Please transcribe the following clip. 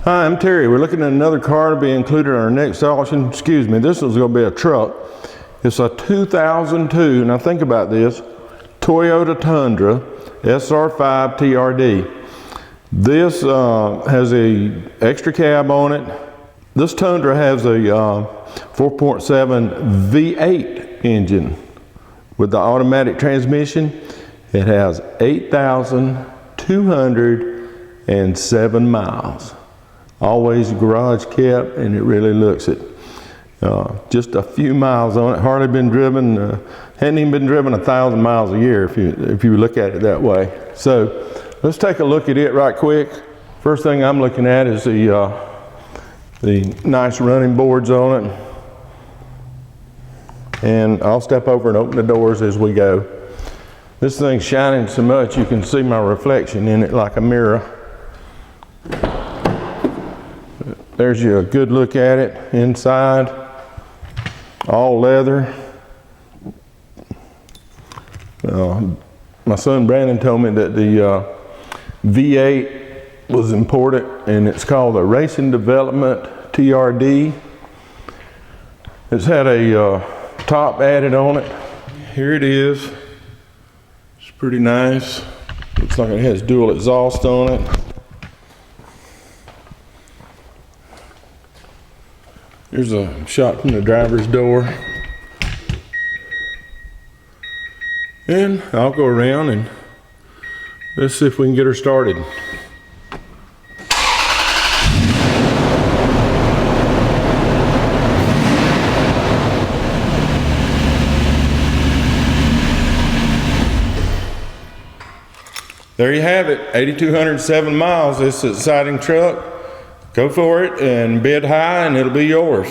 Hi, I'm Terry. We're looking at another car to be included in our next auction. Excuse me, this is going to be a truck. It's a 2002, now think about this, Toyota Tundra SR5 TRD. This has a extra cab on it. This Tundra has a 4.7 V8 engine with the automatic transmission. It has 8,207 miles. Always garage kept, and it really looks it. Just a few miles on it, hardly been driven, hadn't even been driven 1,000 miles a year if you look at it that way. So let's take a look at it right quick. First thing I'm looking at is the nice running boards on it. And I'll step over and open the doors as we go. This thing's shining so much you can see my reflection in it like a mirror. There's you a good look at it inside, all leather. My son Brandon told me that the V8 was important, and it's called a Racing Development TRD. It's had a top added on it. Here it is. It's pretty nice. Looks like it has dual exhaust on it. Here's a shot from the driver's door. And I'll go around and let's see if we can get her started. There you have it, 8,207 miles. This is an exciting truck. Go for it and bid high and it'll be yours.